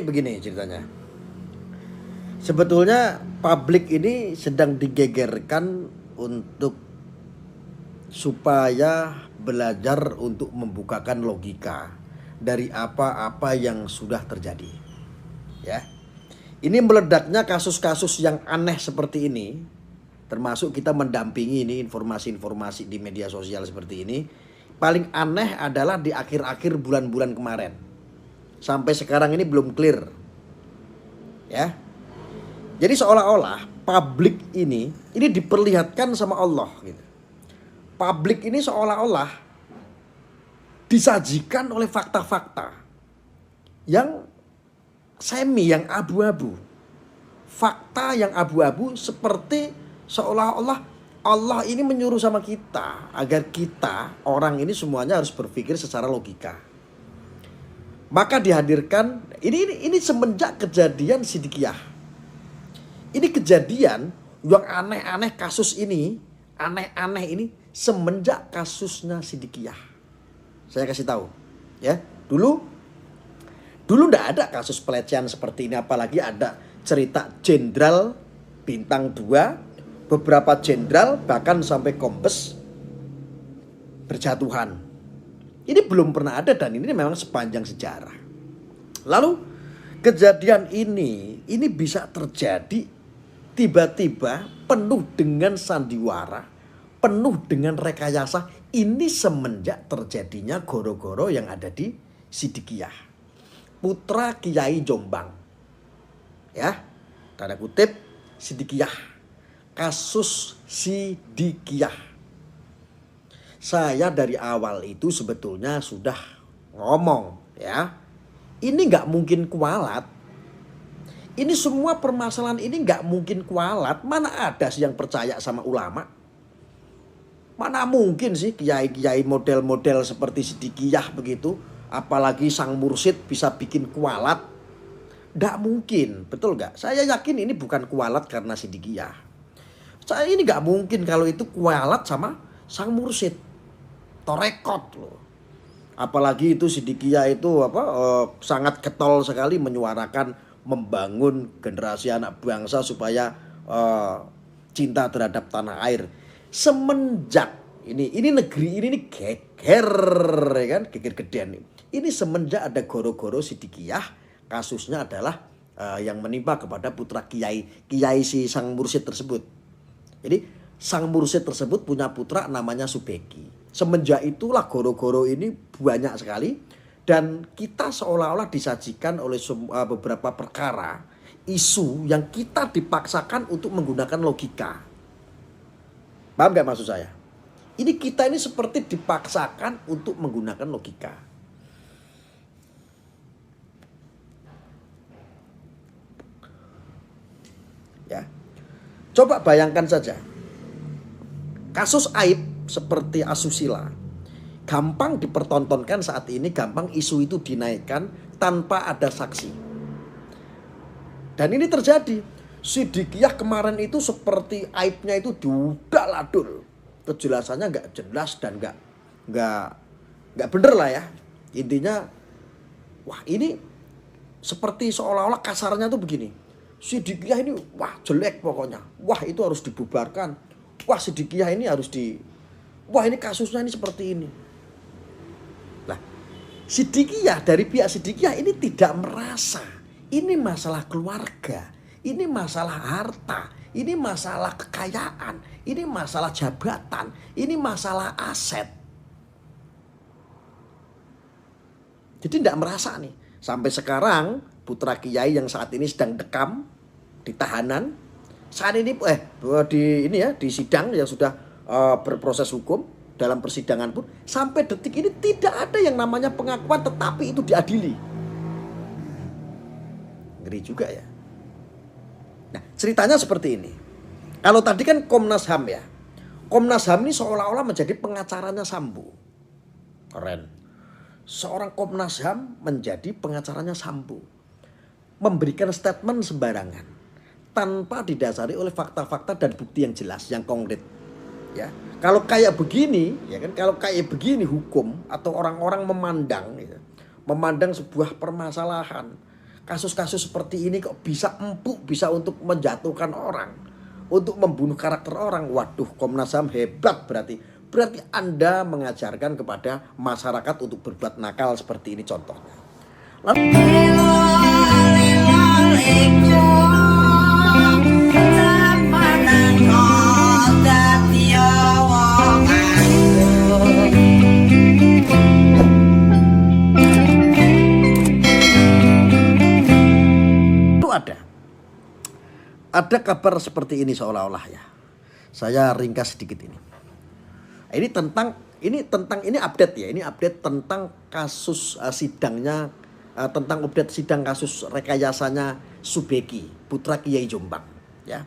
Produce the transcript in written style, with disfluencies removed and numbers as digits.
begini ceritanya. Sebetulnya publik ini sedang digegerkan untuk supaya belajar untuk membukakan logika dari apa-apa yang sudah terjadi. Ya. Ini meledaknya kasus-kasus yang aneh seperti ini, termasuk kita mendampingi ini informasi-informasi di media sosial seperti ini. Paling aneh adalah di akhir-akhir bulan-bulan kemarin. Sampai sekarang ini belum clear. Ya. Jadi seolah-olah publik ini diperlihatkan sama Allah gitu. Publik ini seolah-olah disajikan oleh fakta-fakta yang semi, yang abu-abu. Fakta yang abu-abu seperti seolah-olah Allah ini menyuruh sama kita agar kita orang ini semuanya harus berpikir secara logika. Maka dihadirkan ini semenjak kejadian Sidikiyah. Ini kejadian yang aneh-aneh kasus ini, aneh-aneh ini semenjak kasusnya Sidikiyah. Saya kasih tahu, ya. Dulu enggak ada kasus pelecehan seperti ini, apalagi ada cerita jenderal bintang 2, beberapa jenderal bahkan sampai kombes berjatuhan. Ini belum pernah ada dan ini memang sepanjang sejarah. Lalu kejadian ini bisa terjadi tiba-tiba penuh dengan sandiwara, penuh dengan rekayasa. Ini semenjak terjadinya goro-goro yang ada di Sidikiyah, putra Kiai Jombang. Ya, tanda kutip Sidikiyah, kasus Sidikiyah. Saya dari awal itu sebetulnya sudah ngomong, ya, ini nggak mungkin kualat. Ini semua permasalahan ini nggak mungkin kualat. Mana ada sih yang percaya sama ulama? Mana mungkin sih kiai-kiai model-model seperti Sidikiyah begitu, apalagi sang mursyid bisa bikin kualat? Nggak mungkin, betul nggak? Saya yakin ini bukan kualat karena Sidikiyah. Saya ini nggak mungkin kalau itu kualat sama sang mursyid. Torekot loh. Apalagi itu Sidikiyah itu sangat getol sekali menyuarakan membangun generasi anak bangsa supaya cinta terhadap tanah air. Semenjak ini negeri ini geger, ya kan, geger gedean nih. Ini semenjak ada goro-goro Sidikiyah, kasusnya adalah yang menimpa kepada putra kiai si sang mursyid tersebut. Jadi sang mursyid tersebut punya putra namanya Subeki. Semenjak itulah goro-goro ini banyak sekali. Dan kita seolah-olah disajikan oleh beberapa perkara, isu yang kita dipaksakan untuk menggunakan logika. Paham gak maksud saya? Kita ini seperti dipaksakan untuk menggunakan logika. Ya. Coba bayangkan saja. Kasus aib seperti asusila gampang dipertontonkan saat ini, gampang isu itu dinaikkan tanpa ada saksi. Dan ini terjadi. Sidikiyah kemarin itu seperti aibnya itu diudak-ladul. Kejelasannya nggak jelas dan nggak bener lah ya. Intinya, wah ini seperti seolah-olah kasarnya tuh begini. Sidikiyah ini wah jelek pokoknya. Wah itu harus dibubarkan. Wah Sidikiyah ini wah ini kasusnya ini seperti ini. Sidikiyah, dari pihak Sidikiyah ini tidak merasa ini masalah keluarga, ini masalah harta, ini masalah kekayaan, ini masalah jabatan, ini masalah aset. Jadi tidak merasa nih. Sampai sekarang putra kiai yang saat ini sedang dekam di tahanan, saat ini di sidang yang sudah berproses hukum. Dalam persidangan pun sampai detik ini tidak ada yang namanya pengakuan, tetapi itu diadili. Ngeri juga ya. Nah ceritanya seperti ini. Kalau tadi kan Komnas HAM ya. Komnas HAM ini seolah-olah menjadi pengacaranya Sambo. Keren. Seorang Komnas HAM menjadi pengacaranya Sambo. Memberikan statement sembarangan tanpa didasari oleh fakta-fakta dan bukti yang jelas, yang konkret. Ya. Kalau kayak begini, ya kan, kalau kayak begini hukum atau orang-orang memandang sebuah permasalahan, kasus-kasus seperti ini kok bisa empuk, bisa untuk menjatuhkan orang, untuk membunuh karakter orang. Waduh, Komnas HAM hebat berarti. Berarti Anda mengajarkan kepada masyarakat untuk berbuat nakal seperti ini contohnya. Ada kabar seperti ini seolah-olah ya. Saya ringkas sedikit ini. Ini update ya. Ini update tentang kasus sidangnya, tentang update sidang kasus rekayasanya Subeki, putra Kiai Jombang ya.